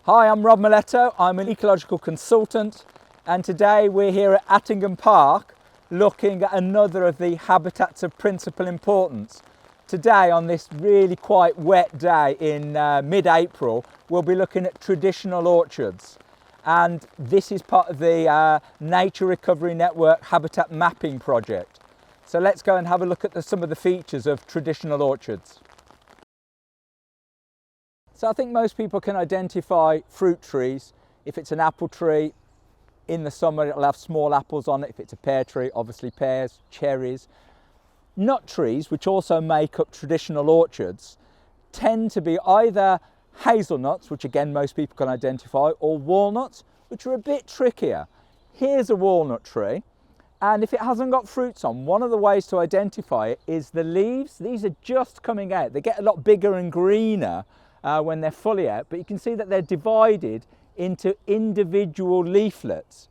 Hi, I'm Rob Miletto. I'm an ecological consultant, and today we're here at Attingham Park looking at another of the habitats of principal importance. Today, on this really quite wet day in mid-April, we'll be looking at traditional orchards, and this is part of the Nature Recovery Network Habitat Mapping Project. So let's go and have a look at some of the features of traditional orchards. So I think most people can identify fruit trees. If it's an apple tree, in the summer it'll have small apples on it. If it's a pear tree, obviously pears, cherries. Nut trees, which also make up traditional orchards, tend to be either hazelnuts, which again most people can identify, or walnuts, which are a bit trickier. Here's a walnut tree, and if it hasn't got fruits on, one of the ways to identify it is the leaves. These are just coming out. They get a lot bigger and greener when they're fully out, but you can see that they're divided into individual leaflets.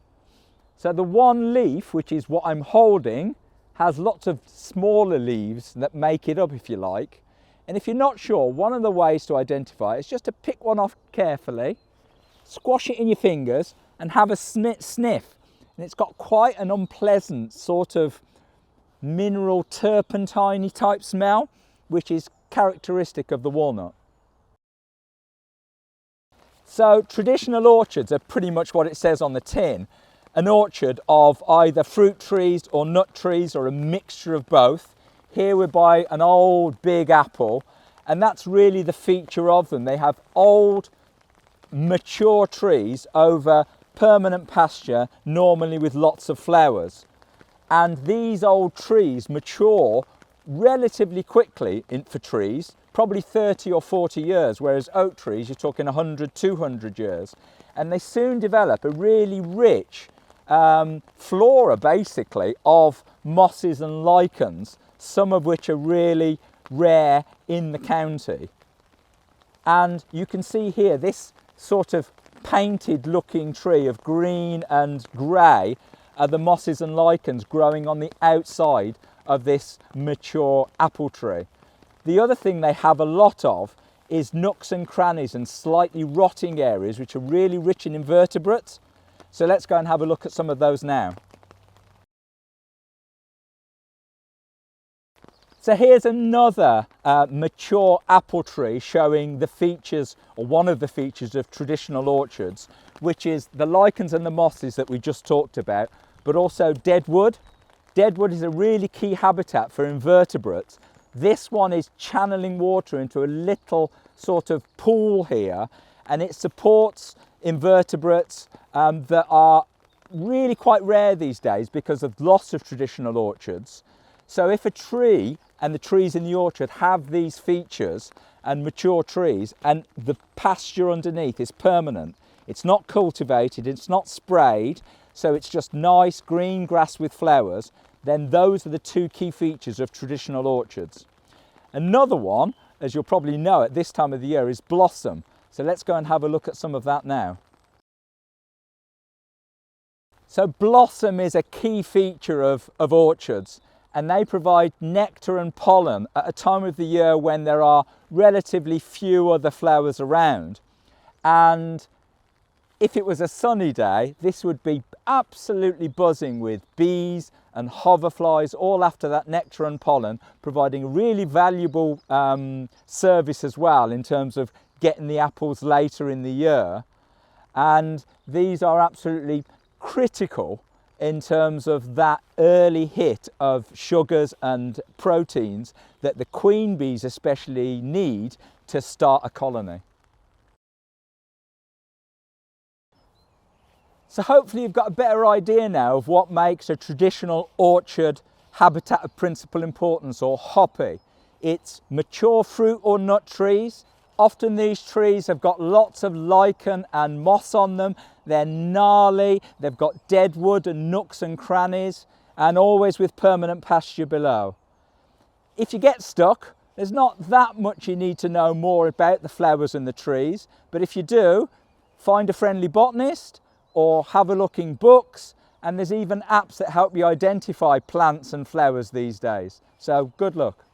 So the one leaf, which is what I'm holding, has lots of smaller leaves that make it up, if you like. And if you're not sure, one of the ways to identify it is just to pick one off carefully, squash it in your fingers and have a sniff. And it's got quite an unpleasant sort of mineral turpentine-y type smell, which is characteristic of the walnut. So traditional orchards are pretty much what it says on the tin. An orchard of either fruit trees or nut trees or a mixture of both. Here we're by an old big apple, and that's really the feature of them. They have old mature trees over permanent pasture, normally with lots of flowers. And these old trees mature relatively quickly for trees, probably 30 or 40 years, whereas oak trees, you're talking 100, 200 years. And they soon develop a really rich flora, basically, of mosses and lichens, some of which are really rare in the county. And you can see here this sort of painted looking tree of green and grey are the mosses and lichens growing on the outside of this mature apple tree. The other thing they have a lot of is nooks and crannies and slightly rotting areas, which are really rich in invertebrates. So let's go and have a look at some of those now. So here's another mature apple tree showing the features, or one of the features of traditional orchards, which is the lichens and the mosses that we just talked about, but also deadwood. Deadwood is a really key habitat for invertebrates. This one is channeling water into a little sort of pool here, and it supports invertebrates that are really quite rare these days because of loss of traditional orchards. So if a tree and the trees in the orchard have these features and mature trees, and the pasture underneath is permanent, it's not cultivated, it's not sprayed, so it's just nice green grass with flowers, then those are the two key features of traditional orchards. Another one, as you'll probably know at this time of the year, is blossom. So let's go and have a look at some of that now. So blossom is a key feature of orchards, and they provide nectar and pollen at a time of the year when there are relatively few other flowers around. And if it was a sunny day, this would be absolutely buzzing with bees and hoverflies all after that nectar and pollen, providing a really valuable service as well in terms of getting the apples later in the year. And these are absolutely critical in terms of that early hit of sugars and proteins that the queen bees especially need to start a colony. So hopefully you've got a better idea now of what makes a traditional orchard habitat of principal importance, or hoppy. It's mature fruit or nut trees. Often these trees have got lots of lichen and moss on them. They're gnarly, they've got deadwood and nooks and crannies, and always with permanent pasture below. If you get stuck, there's not that much you need to know more about the flowers and the trees, but if you do, find a friendly botanist or have a look in books, and there's even apps that help you identify plants and flowers these days. So good luck.